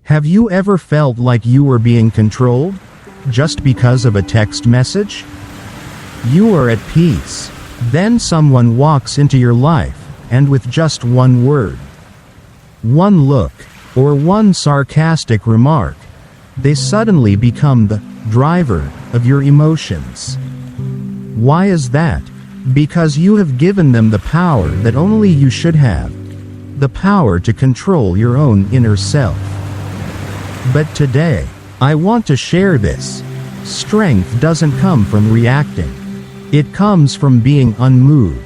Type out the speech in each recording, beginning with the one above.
Have you ever felt like you were being controlled? Just because of a text message? You are at peace. Then someone walks into your life, and with just one word, one look, or one sarcastic remark, they suddenly become the driver of your emotions. Why is that? Because you have given them the power that only you should have. The power to control your own inner self. But today, I want to share this. Strength doesn't come from reacting. It comes from being unmoved.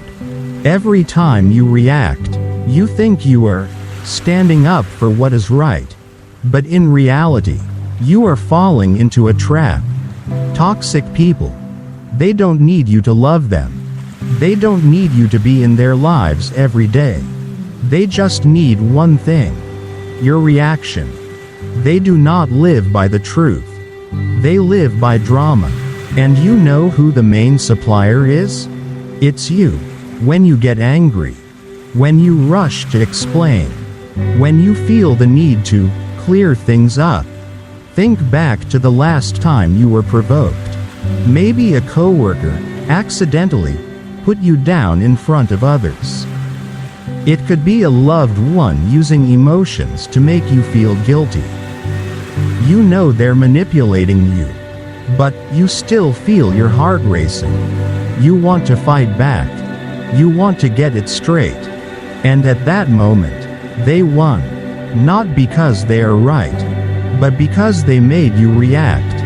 Every time you react, you think you are standing up for what is right. But in reality, you are falling into a trap. Toxic people. They don't need you to love them. They don't need you to be in their lives every day. They just need one thing: your reaction. They do not live by the truth. They live by drama. And you know who the main supplier is? It's you. When you get angry. When you rush to explain. When you feel the need to clear things up. Think back to the last time you were provoked. Maybe a coworker accidentally put you down in front of others. It could be a loved one using emotions to make you feel guilty. You know they're manipulating you, but you still feel your heart racing. You want to fight back. You want to get it straight. And at that moment, they won. Not because they are right, but because they made you react.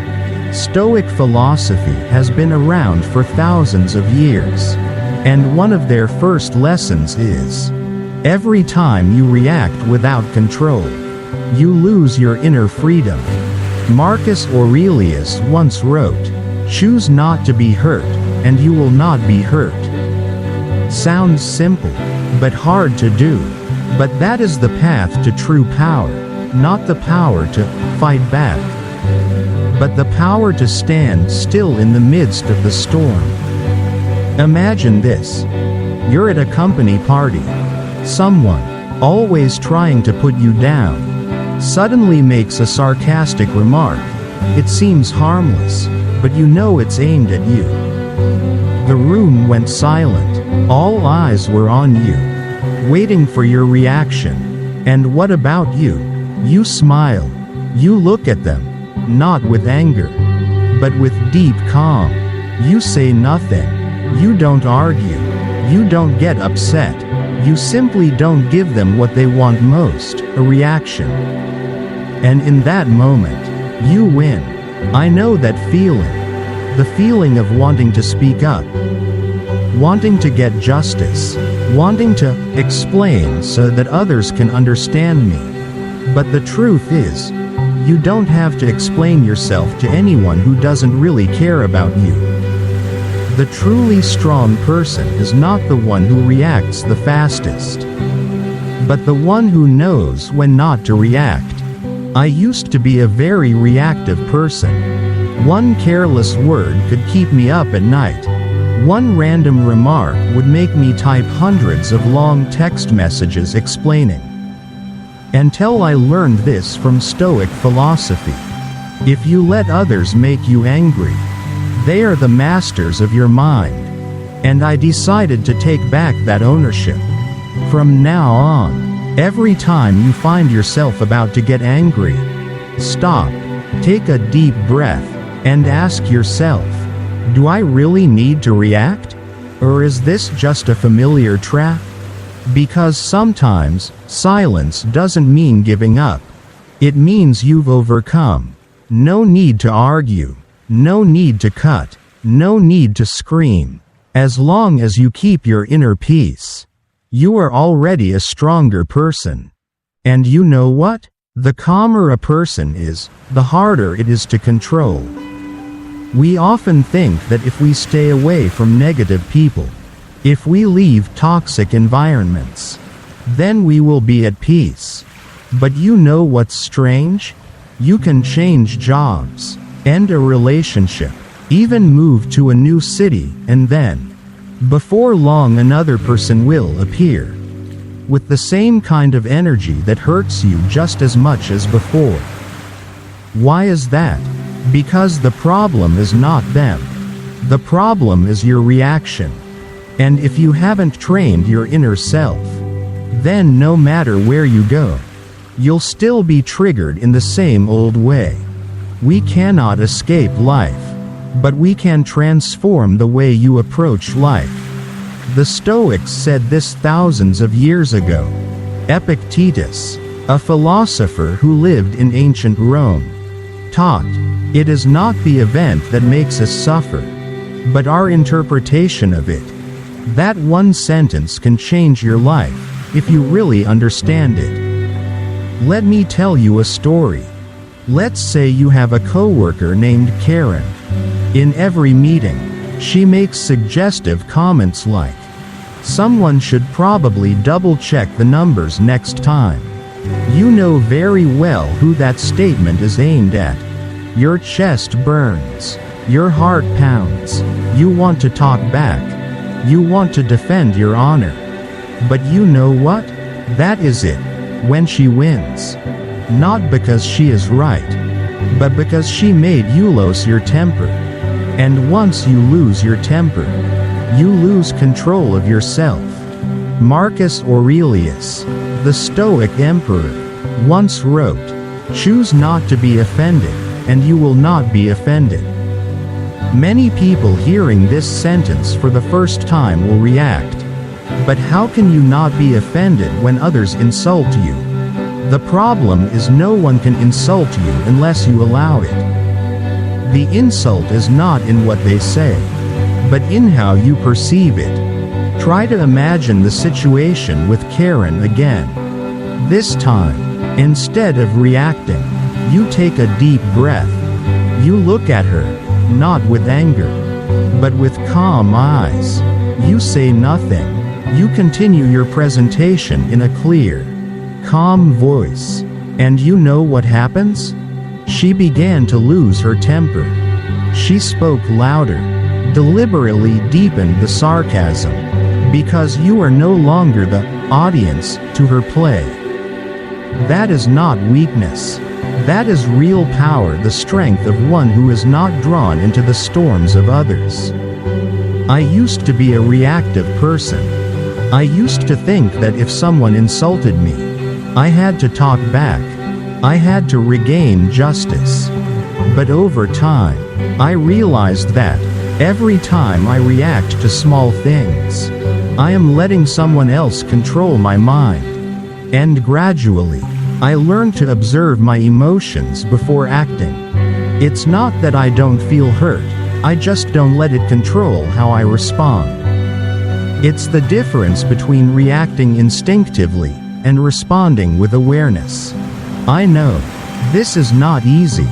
Stoic philosophy has been around for thousands of years. And one of their first lessons is, every time you react without control, you lose your inner freedom. Marcus Aurelius once wrote, "Choose not to be hurt, and you will not be hurt." Sounds simple, but hard to do. But that is the path to true power, not the power to fight back, but the power to stand still in the midst of the storm. Imagine this. You're at a company party. Someone, always trying to put you down, suddenly makes a sarcastic remark. It seems harmless, but you know it's aimed at you. The room went silent. All eyes were on you, waiting for your reaction. And what about you? You smile. You look at them, not with anger, but with deep calm. You say nothing. You don't argue. You don't get upset. You simply don't give them what they want most, a reaction. And in that moment, you win. I know that feeling. The feeling of wanting to speak up. Wanting to get justice. Wanting to explain so that others can understand me. But the truth is, you don't have to explain yourself to anyone who doesn't really care about you. The truly strong person is not the one who reacts the fastest, but the one who knows when not to react. I used to be a very reactive person. One careless word could keep me up at night. One random remark would make me type hundreds of long text messages explaining. Until I learned this from Stoic philosophy. If you let others make you angry, they are the masters of your mind. And I decided to take back that ownership. From now on, every time you find yourself about to get angry, stop, take a deep breath, and ask yourself, do I really need to react? Or is this just a familiar trap? Because sometimes, silence doesn't mean giving up. It means you've overcome. No need to argue. No need to cut. No need to scream. As long as you keep your inner peace, you are already a stronger person. And you know what? The calmer a person is, the harder it is to control. We often think that if we stay away from negative people, if we leave toxic environments, then we will be at peace. But you know what's strange? You can change jobs, end a relationship, even move to a new city, and then, before long, another person will appear. with the same kind of energy that hurts you just as much as before. Why is that? Because the problem is not them. The problem is your reaction. And if you haven't trained your inner self, then no matter where you go, you'll still be triggered in the same old way. We cannot escape life, but we can transform the way you approach life. The Stoics said this thousands of years ago. Epictetus, a philosopher who lived in ancient Rome, taught, "It is not the event that makes us suffer, but our interpretation of it." That one sentence can change your life, if you really understand it. Let me tell you a story. Let's say you have a coworker named Karen. In every meeting, she makes suggestive comments like, "Someone should probably double-check the numbers next time." You know very well who that statement is aimed at. Your chest burns. Your heart pounds. You want to talk back. You want to defend your honor. But you know what? That is it. When she wins. Not because she is right, but because she made you lose your temper. And once you lose your temper, you lose control of yourself. Marcus Aurelius, the Stoic emperor, once wrote, "Choose not to be offended, and you will not be offended." Many people hearing this sentence for the first time will react, "But how can you not be offended when others insult you?" The problem is no one can insult you unless you allow it. The insult is not in what they say, but in how you perceive it. Try to imagine the situation with Karen again. This time, instead of reacting, you take a deep breath. You look at her, not with anger, but with calm eyes. You say nothing. You continue your presentation in a clear, calm voice. And you know what happens? She began to lose her temper. She spoke louder, deliberately deepened the sarcasm, because you are no longer the audience to her play. That is not weakness. That is real power, the strength of one who is not drawn into the storms of others. I used to be a reactive person. I used to think that if someone insulted me, I had to talk back. I had to regain justice. But over time, I realized that every time I react to small things, I am letting someone else control my mind. And gradually, I learned to observe my emotions before acting. It's not that I don't feel hurt, I just don't let it control how I respond. It's the difference between reacting instinctively and responding with awareness. I know, this is not easy.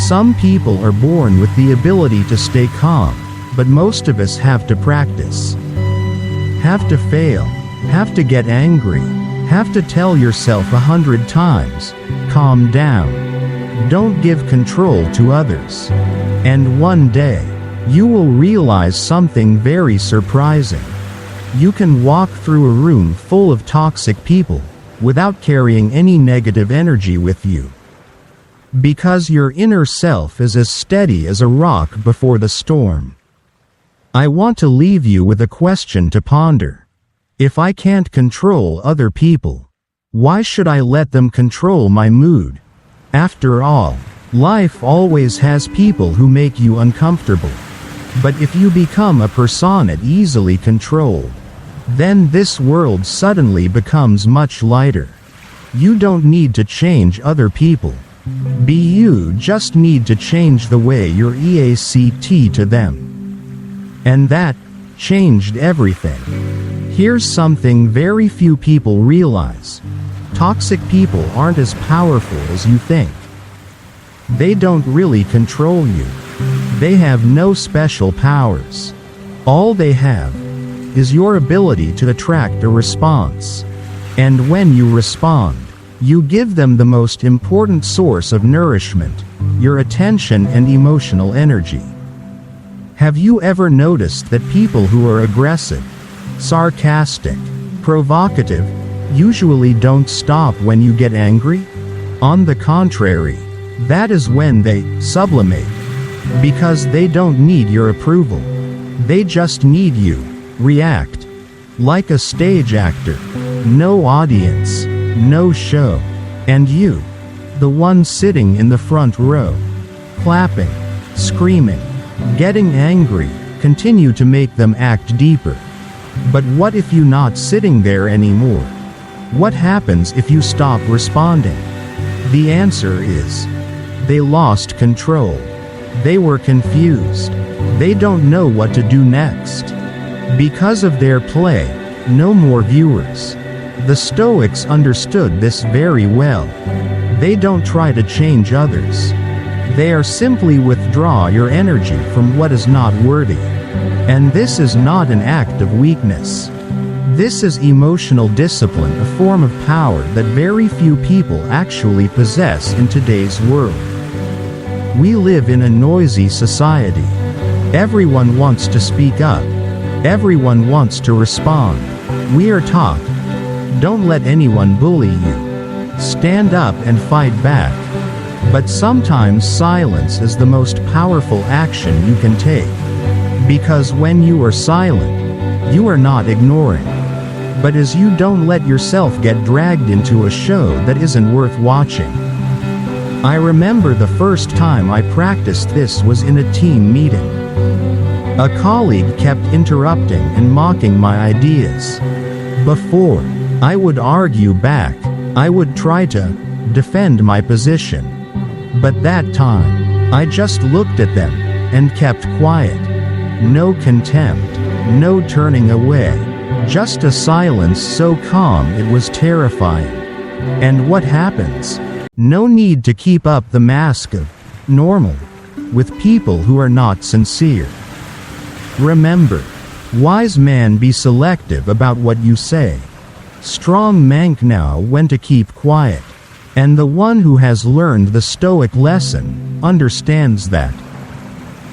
Some people are born with the ability to stay calm, but most of us have to practice. Have to fail, have to get angry, have to tell yourself 100 times, calm down. Don't give control to others. And one day, you will realize something very surprising. You can walk through a room full of toxic people without carrying any negative energy with you. Because your inner self is as steady as a rock before the storm. I want to leave you with a question to ponder. If I can't control other people, why should I let them control my mood? After all, life always has people who make you uncomfortable. But if you become a persona easily controlled, then this world suddenly becomes much lighter. You don't need to change other people. You just need to change the way you react to them. And that changed everything. Here's something very few people realize. Toxic people aren't as powerful as you think. They don't really control you. They have no special powers. All they have is your ability to attract a response. And when you respond, you give them the most important source of nourishment, your attention and emotional energy. Have you ever noticed that people who are aggressive, sarcastic, provocative, usually don't stop when you get angry. On the contrary, that is when they sublimate. Because they don't need your approval. They just need you. React. Like a stage actor. No audience. No show. And you, the one sitting in the front row, clapping, screaming, getting angry, continue to make them act deeper. But what if you're not sitting there anymore? What happens if you stop responding? The answer is, they lost control. They were confused. They don't know what to do next. Because of their play, no more viewers. The Stoics understood this very well. They don't try to change others. They are simply withdraw your energy from what is not worthy. And this is not an act of weakness. This is emotional discipline, a form of power that very few people actually possess in today's world. We live in a noisy society. Everyone wants to speak up. Everyone wants to respond. We are taught, don't let anyone bully you. Stand up and fight back. But sometimes silence is the most powerful action you can take. Because when you are silent, you are not ignoring. But as you don't let yourself get dragged into a show that isn't worth watching. I remember the first time I practiced this was in a team meeting. A colleague kept interrupting and mocking my ideas. Before I would argue back, I would try to defend my position. But that time, I just looked at them and kept quiet. No contempt, no turning away, just a silence so calm it was terrifying. And what happens? No need to keep up the mask of normal with people who are not sincere. Remember, wise man be selective about what you say. Strong man know when to keep quiet. And the one who has learned the Stoic lesson understands that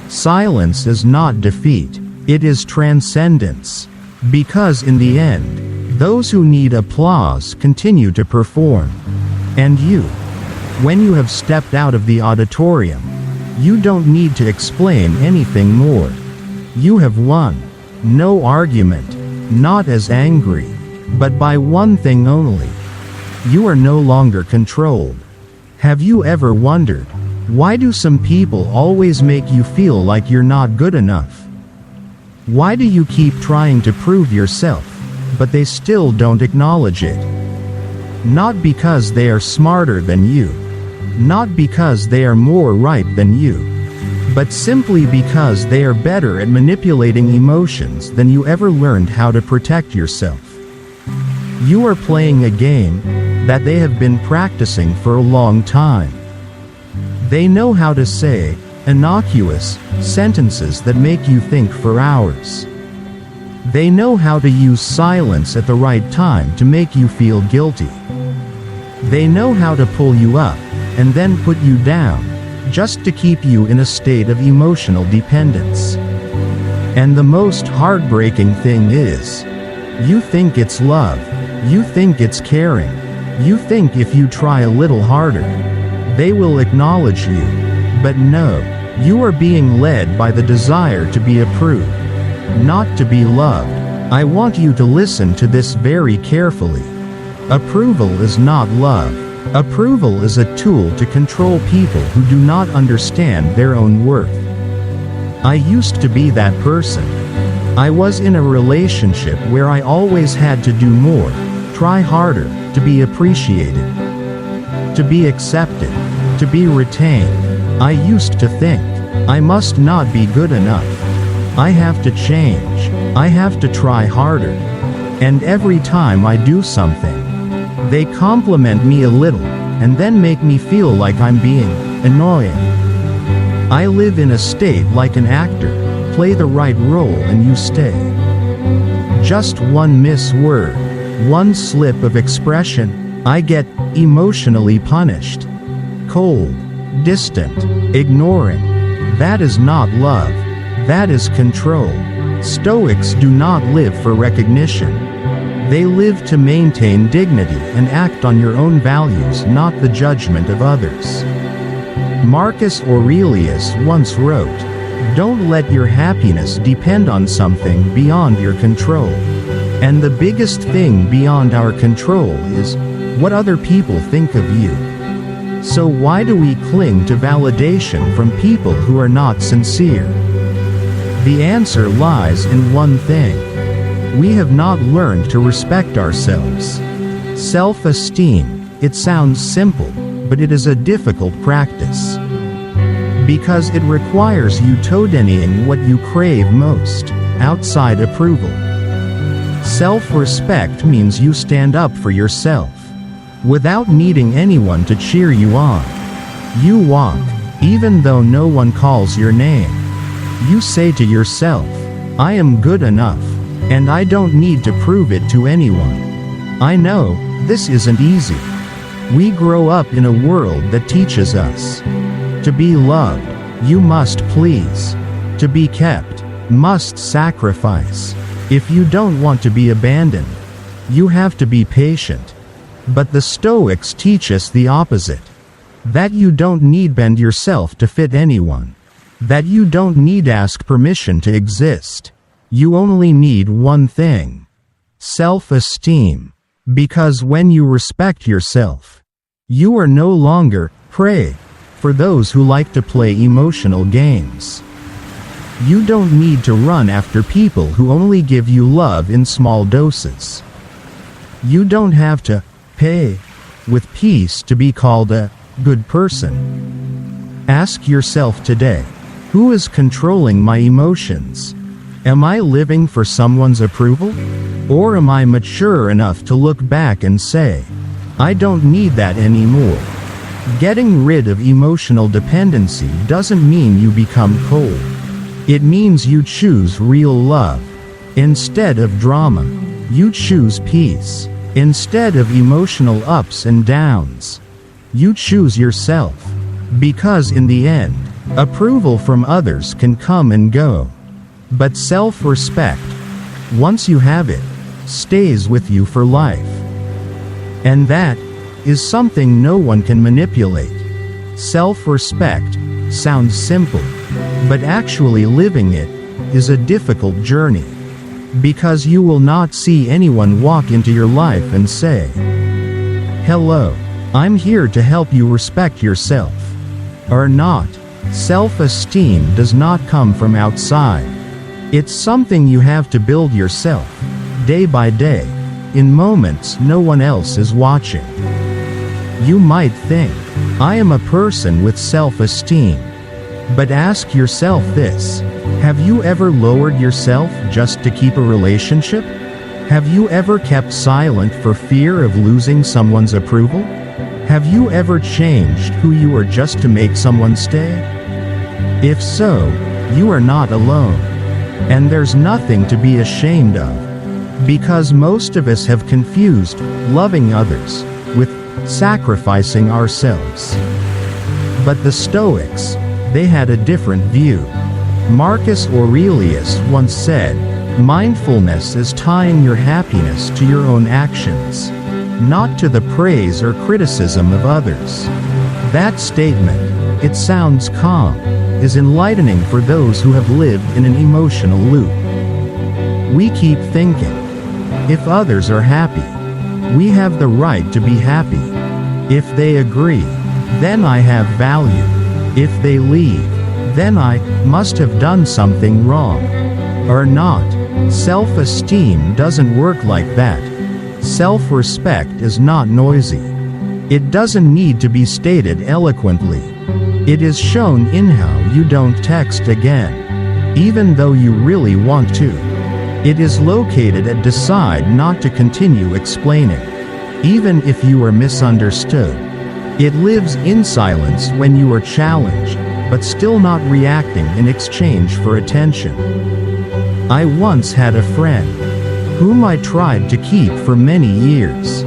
silence is not defeat, it is transcendence. Because in the end, those who need applause continue to perform. And you, when you have stepped out of the auditorium, you don't need to explain anything more. You have won. No argument, not as angry, but by one thing only. You are no longer controlled. Have you ever wondered, why do some people always make you feel like you're not good enough? Why do you keep trying to prove yourself, but they still don't acknowledge it? Not because they are smarter than you, not because they are more ripe than you, but simply because they are better at manipulating emotions than you ever learned how to protect yourself. You are playing a game that they have been practicing for a long time. They know how to say innocuous sentences that make you think for hours. They know how to use silence at the right time to make you feel guilty. They know how to pull you up and then put you down, just to keep you in a state of emotional dependence. And the most heartbreaking thing is, you think it's love, you think it's caring, you think if you try a little harder, they will acknowledge you. But no, you are being led by the desire to be approved, not to be loved. I want you to listen to this very carefully. Approval is not love. Approval is a tool to control people who do not understand their own worth. I used to be that person. I was in a relationship where I always had to do more, try harder, to be appreciated, to be accepted, to be retained. I used to think, I must not be good enough. I have to change. I have to try harder. And every time I do something, they compliment me a little, and then make me feel like I'm being annoying. I live in a state like an actor. Play the right role and you stay. Just one misword, one slip of expression, I get emotionally punished. Cold, distant, ignoring. That is not love. That is control. Stoics do not live for recognition. They live to maintain dignity and act on your own values, not the judgment of others. Marcus Aurelius once wrote, "Don't let your happiness depend on something beyond your control." And the biggest thing beyond our control is what other people think of you. So why do we cling to validation from people who are not sincere? The answer lies in one thing. We have not learned to respect ourselves. Self-esteem, it sounds simple, but it is a difficult practice. Because it requires you todenying what you crave most, outside approval. Self-respect means you stand up for yourself, without needing anyone to cheer you on. You walk, even though no one calls your name. You say to yourself, "I am good enough, and I don't need to prove it to anyone." I know, this isn't easy. We grow up in a world that teaches us. To be loved, you must please. To be kept, must sacrifice. If you don't want to be abandoned, you have to be patient. But the Stoics teach us the opposite. That you don't need bend yourself to fit anyone. That you don't need ask permission to exist. You only need one thing. Self-esteem. Because when you respect yourself, you are no longer prey for those who like to play emotional games. You don't need to run after people who only give you love in small doses. You don't have to pay with peace to be called a good person. Ask yourself today, who is controlling my emotions? Am I living for someone's approval? Or am I mature enough to look back and say, I don't need that anymore? Getting rid of emotional dependency doesn't mean you become cold. It means you choose real love. Instead of drama, you choose peace. Instead of emotional ups and downs, you choose yourself. Because in the end, approval from others can come and go. But self-respect, once you have it, stays with you for life. And that is something no one can manipulate. Self-respect sounds simple, but actually living it is a difficult journey. Because you will not see anyone walk into your life and say, "Hello, I'm here to help you respect yourself." Or not. Self-esteem does not come from outside. It's something you have to build yourself, day by day, in moments no one else is watching. You might think, I am a person with self-esteem. But ask yourself this, have you ever lowered yourself just to keep a relationship? Have you ever kept silent for fear of losing someone's approval? Have you ever changed who you are just to make someone stay? If so, you are not alone. And there's nothing to be ashamed of. Because most of us have confused loving others with sacrificing ourselves. But the Stoics, they had a different view. Marcus Aurelius once said, "Mindfulness is tying your happiness to your own actions, not to the praise or criticism of others." That statement, it sounds calm, is enlightening for those who have lived in an emotional loop. We keep thinking, if others are happy, we have the right to be happy. If they agree, then I have value. If they leave, then I must have done something wrong. Or not. Self-esteem doesn't work like that. Self-respect is not noisy. It doesn't need to be stated eloquently. It is shown in how you don't text again, even though you really want to. It is located at decide not to continue explaining, even if you are misunderstood. It lives in silence when you are challenged, but still not reacting in exchange for attention. I once had a friend, whom I tried to keep for many years.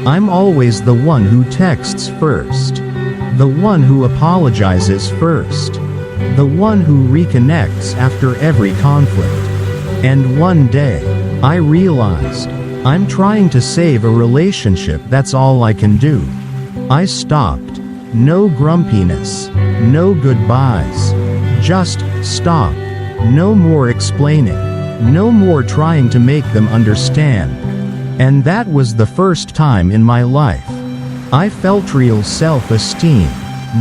I'm always the one who texts first. The one who apologizes first. The one who reconnects after every conflict. And one day, I realized, I'm trying to save a relationship, that's all I can do. I stopped. No grumpiness. No goodbyes. Just stop. No more explaining. No more trying to make them understand. And that was the first time in my life I felt real self-esteem,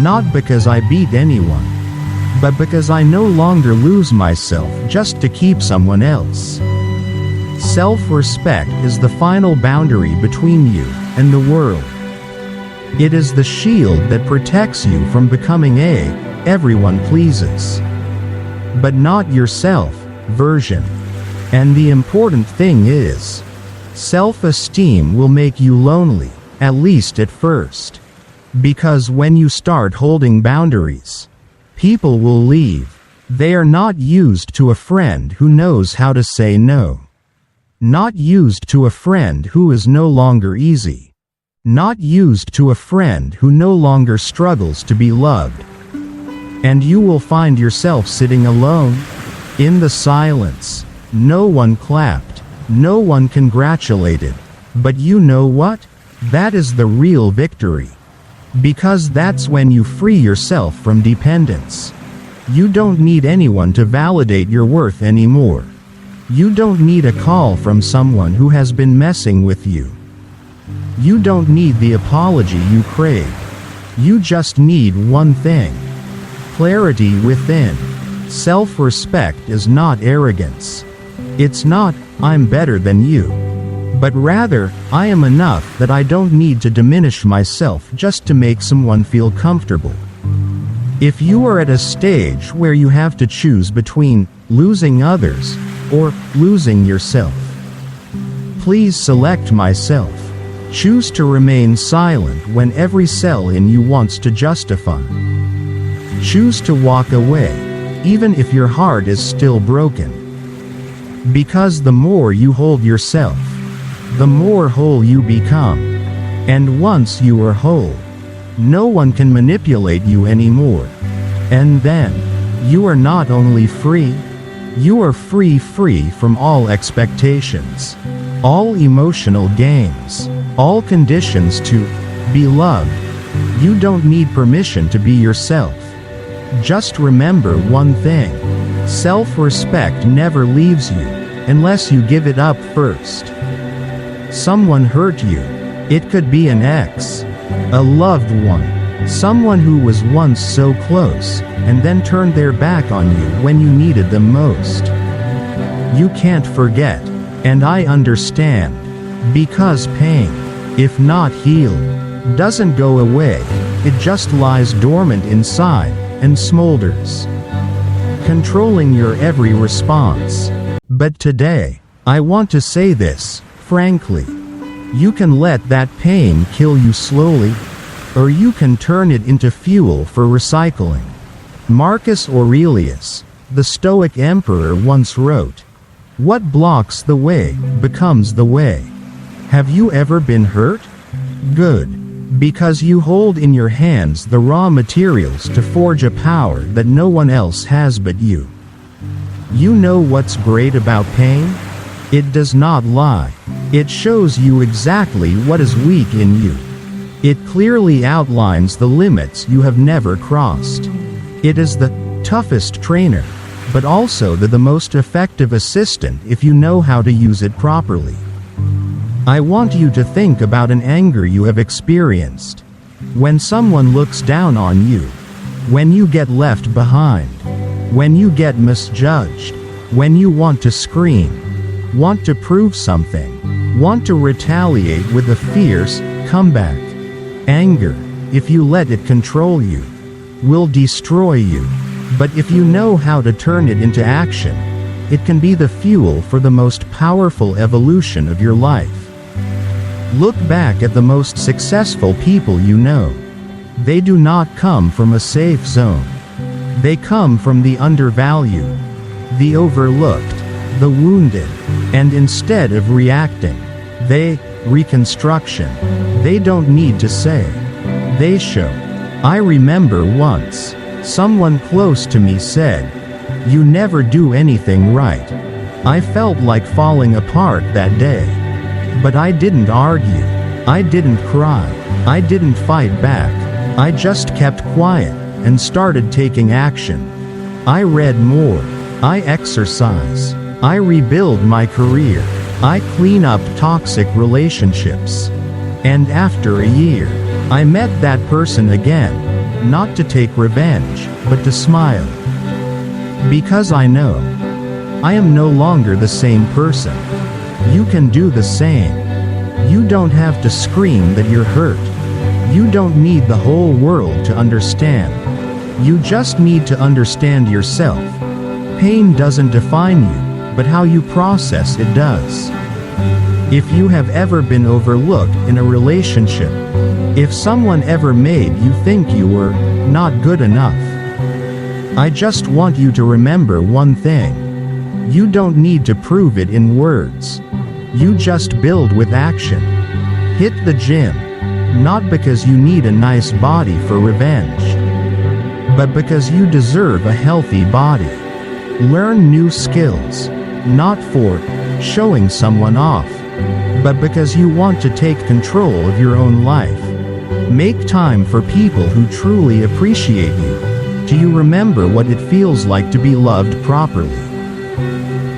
not because I beat anyone, but because I no longer lose myself just to keep someone else. Self-respect is the final boundary between you and the world. It is the shield that protects you from becoming everyone pleases, but not yourself version. And the important thing is, self-esteem will make you lonely, at least at first. Because when you start holding boundaries, people will leave. They are not used to a friend who knows how to say no. Not used to a friend who is no longer easy. Not used to a friend who no longer struggles to be loved. And you will find yourself sitting alone, in the silence. No one clapped. No one congratulated. But you know what? That is the real victory. Because that's when you free yourself from dependence. You don't need anyone to validate your worth anymore. You don't need a call from someone who has been messing with you. You don't need the apology you crave. You just need one thing: clarity within. Self-respect is not arrogance. It's not, I'm better than you. But rather, I am enough that I don't need to diminish myself just to make someone feel comfortable. If you are at a stage where you have to choose between losing others or losing yourself, please select myself. Choose to remain silent when every cell in you wants to justify. Choose to walk away, even if your heart is still broken. Because the more you hold yourself, the more whole you become. And once you are whole, no one can manipulate you anymore. And then, you are not only free, you are free from all expectations, all emotional games, all conditions to be loved. You don't need permission to be yourself. Just remember one thing: self-respect never leaves you, unless you give it up first. Someone hurt you. It could be an ex, a loved one, someone who was once so close, and then turned their back on you when you needed them most. You can't forget, and I understand, because pain, if not healed, doesn't go away, it just lies dormant inside and smolders, controlling your every response. But today, I want to say this, frankly. You can let that pain kill you slowly, or you can turn it into fuel for recycling. Marcus Aurelius, the Stoic emperor, once wrote, "What blocks the way becomes the way." Have you ever been hurt? Good. Because you hold in your hands the raw materials to forge a power that no one else has but you. You know what's great about pain? It does not lie. It shows you exactly what is weak in you. It clearly outlines the limits you have never crossed. It is the toughest trainer, but also the most effective assistant if you know how to use it properly. I want you to think about an anger you have experienced. When someone looks down on you, when you get left behind, when you get misjudged, when you want to scream, want to prove something, want to retaliate with a fierce comeback. Anger, if you let it control you, will destroy you. But if you know how to turn it into action, it can be the fuel for the most powerful evolution of your life. Look back at the most successful people you know. They do not come from a safe zone. They come from the undervalued, the overlooked, the wounded, and instead of reacting, reconstruction. They don't need to say. They show. I remember once, someone close to me said, "You never do anything right." I felt like falling apart that day. But I didn't argue. I didn't cry. I didn't fight back. I just kept quiet and started taking action. I read more. I exercise. I rebuild my career. I clean up toxic relationships. And after a year, I met that person again, not to take revenge, but to smile. Because I know I am no longer the same person. You can do the same. You don't have to scream that you're hurt. You don't need the whole world to understand. You just need to understand yourself. Pain doesn't define you, but how you process it does. If you have ever been overlooked in a relationship, if someone ever made you think you were not good enough, I just want you to remember one thing. You don't need to prove it in words. You just build with action. Hit the gym, not because you need a nice body for revenge, but because you deserve a healthy body. Learn new skills, not for showing someone off, but because you want to take control of your own life. Make time for people who truly appreciate you. Do you remember what it feels like to be loved properly?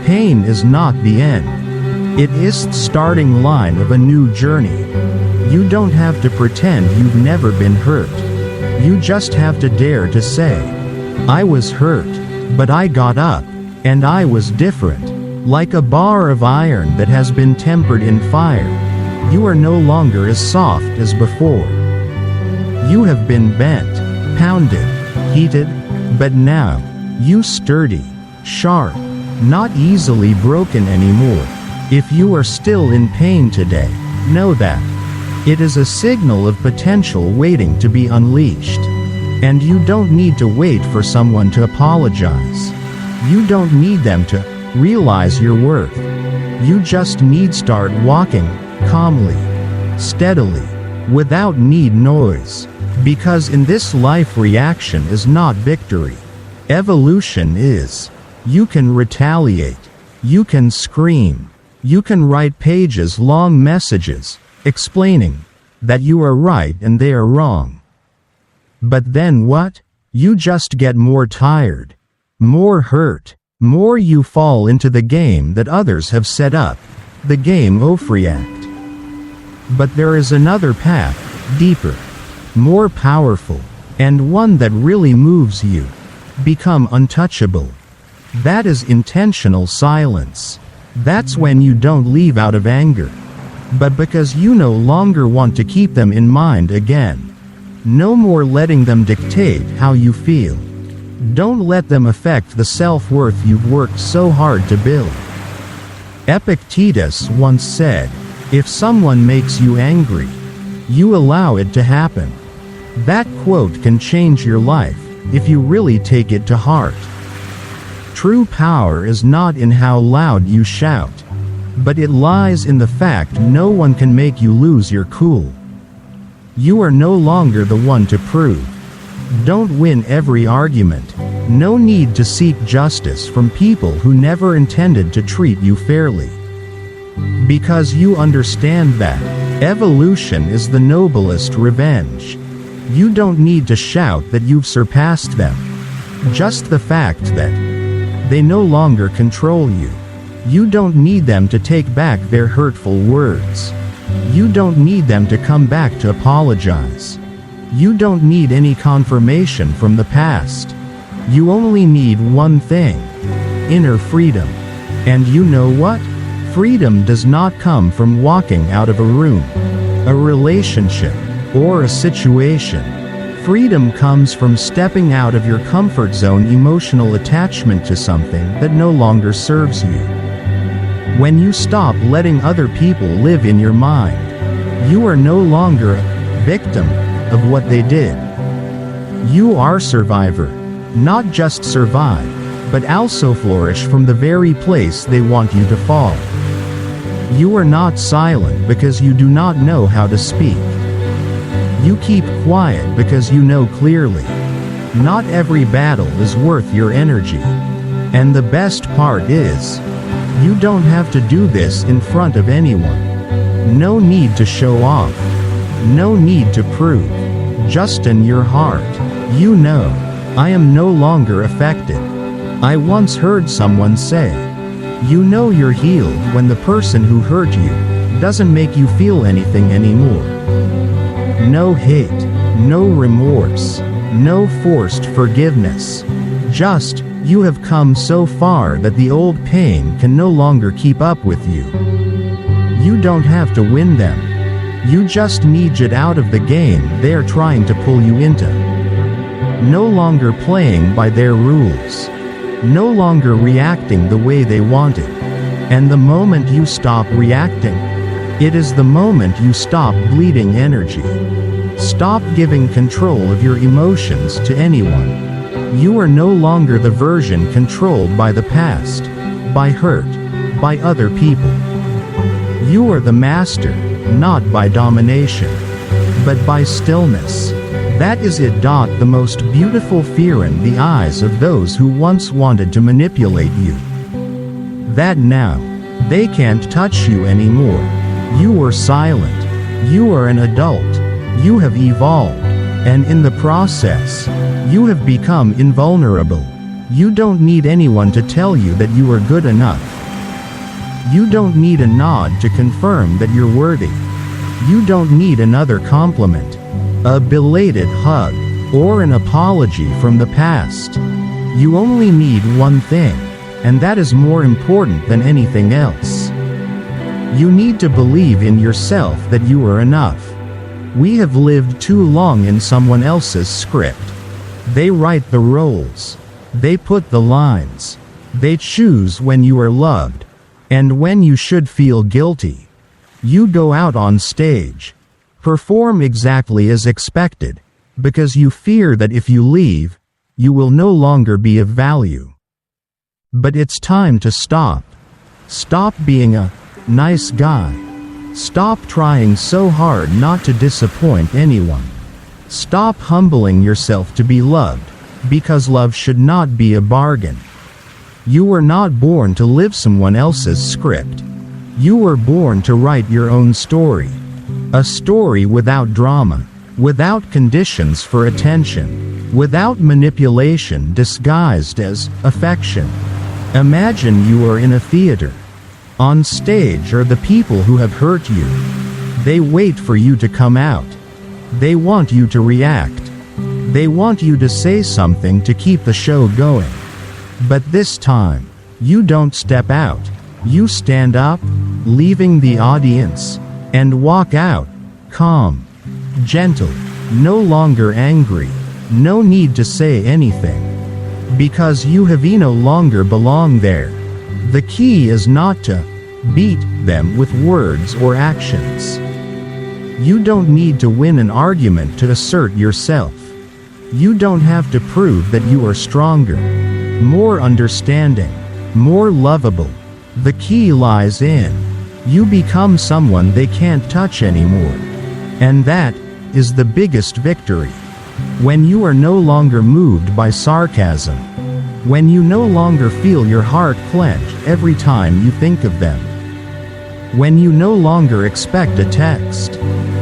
Pain is not the end. It is the starting line of a new journey. You don't have to pretend you've never been hurt. You just have to dare to say, I was hurt, but I got up, and I was different. Like a bar of iron that has been tempered in fire, you are no longer as soft as before. You have been bent, pounded, heated, but now, you sturdy, sharp, not easily broken anymore. If you are still in pain today, know that it is a signal of potential waiting to be unleashed. And you don't need to wait for someone to apologize. You don't need them to realize your worth. You just need start walking, calmly, steadily, without need noise. Because in this life reaction is not victory. Evolution is. You can retaliate. You can scream. You can write pages-long messages, explaining that you are right and they are wrong. But then what? You just get more tired, more hurt, more you fall into the game that others have set up, the game of react. But there is another path, deeper, more powerful, and one that really moves you. Become untouchable. That is intentional silence. That's when you don't leave out of anger, but because you no longer want to keep them in mind again. No more letting them dictate how you feel. Don't let them affect the self-worth you've worked so hard to build. Epictetus once said, if someone makes you angry, you allow it to happen. That quote can change your life, if you really take it to heart. True power is not in how loud you shout, but it lies in the fact no one can make you lose your cool. You are no longer the one to prove. Don't win every argument. No need to seek justice from people who never intended to treat you fairly. Because you understand that evolution is the noblest revenge. You don't need to shout that you've surpassed them. Just the fact that they no longer control you. You don't need them to take back their hurtful words. You don't need them to come back to apologize. You don't need any confirmation from the past. You only need one thing: inner freedom. And you know what? Freedom does not come from walking out of a room, a relationship, or a situation. Freedom comes from stepping out of your comfort zone, emotional attachment to something that no longer serves you. When you stop letting other people live in your mind, you are no longer a victim of what they did. You are survivor. Not just survive, but also flourish from the very place they want you to fall. You are not silent because you do not know how to speak. You keep quiet because you know clearly. Not every battle is worth your energy. And the best part is, you don't have to do this in front of anyone. No need to show off. No need to prove. Just in your heart, you know, I am no longer affected. I once heard someone say, you know you're healed when the person who hurt you doesn't make you feel anything anymore. No hate, no remorse, no forced forgiveness. Just, you have come so far that the old pain can no longer keep up with you. You don't have to win them. You just need to get out of the game they're trying to pull you into. No longer playing by their rules. No longer reacting the way they wanted. And the moment you stop reacting, it is the moment you stop bleeding energy. Stop giving control of your emotions to anyone. You are no longer the version controlled by the past, by hurt, by other people. You are the master, not by domination, but by stillness. That is it. The most beautiful fear in the eyes of those who once wanted to manipulate you. That now, they can't touch you anymore. You are silent. You are an adult. You have evolved. And in the process, you have become invulnerable. You don't need anyone to tell you that you are good enough. You don't need a nod to confirm that you're worthy. You don't need another compliment, a belated hug, or an apology from the past. You only need one thing, and that is more important than anything else. You need to believe in yourself that you are enough. We have lived too long in someone else's script. They write the roles. They put the lines. They choose when you are loved, and when you should feel guilty. You go out on stage, perform exactly as expected, because you fear that if you leave, you will no longer be of value. But it's time to stop. Stop being a nice guy. Stop trying so hard not to disappoint anyone. Stop humbling yourself to be loved, because love should not be a bargain. You were not born to live someone else's script. You were born to write your own story. A story without drama, without conditions for attention, without manipulation disguised as affection. Imagine you are in a theater. On stage are the people who have hurt you. They wait for you to come out. They want you to react. They want you to say something to keep the show going. But this time, you don't step out. You stand up, leaving the audience, and walk out, calm, gentle, no longer angry, no need to say anything. Because you have no longer belong there. The key is not to beat them with words or actions. You don't need to win an argument to assert yourself. You don't have to prove that you are stronger, more understanding, more lovable. The key lies in, you become someone they can't touch anymore. And that is the biggest victory. When you are no longer moved by sarcasm. When you no longer feel your heart clench every time you think of them. When you no longer expect a text,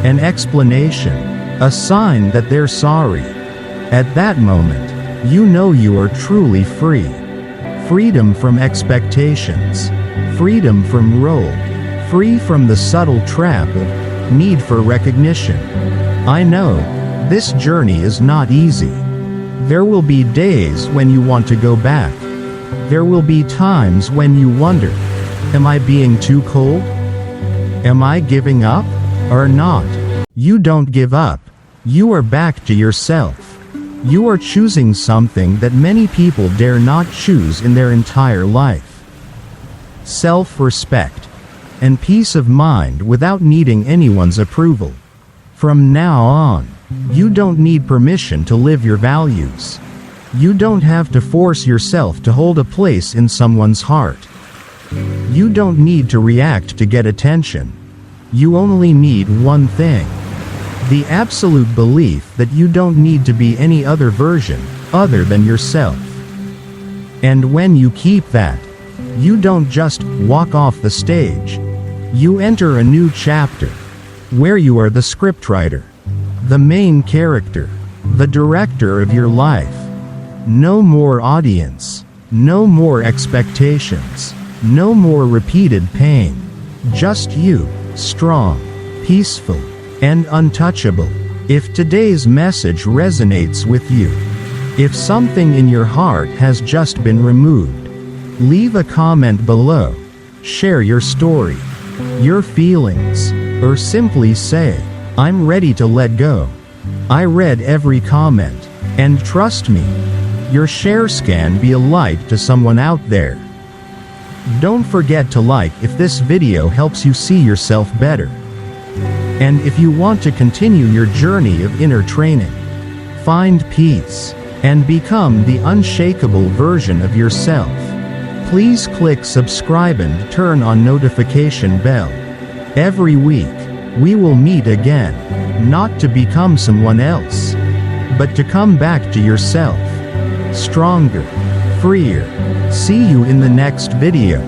an explanation, a sign that they're sorry. At that moment, you know you are truly free. Freedom from expectations. Freedom from role. Free from the subtle trap of need for recognition. I know, this journey is not easy. There will be days when you want to go back. There will be times when you wonder, am I being too cold? Am I giving up? Or not? You don't give up. You are back to yourself. You are choosing something that many people dare not choose in their entire life. Self-respect. And peace of mind without needing anyone's approval. From now on, you don't need permission to live your values. You don't have to force yourself to hold a place in someone's heart. You don't need to react to get attention. You only need one thing. The absolute belief that you don't need to be any other version, other than yourself. And when you keep that, you don't just walk off the stage. You enter a new chapter, where you are the scriptwriter, the main character, the director of your life. No more audience, no more expectations, no more repeated pain. Just you, strong, peaceful, and untouchable. If today's message resonates with you, if something in your heart has just been removed, leave a comment below, share your story, your feelings, or simply say, "I'm ready to let go." I read every comment, and trust me, your shares can be a light to someone out there. Don't forget to like if this video helps you see yourself better. And if you want to continue your journey of inner training, find peace, and become the unshakable version of yourself, please click subscribe and turn on notification bell. Every week, we will meet again, not to become someone else, but to come back to yourself, stronger, freer. See you in the next video.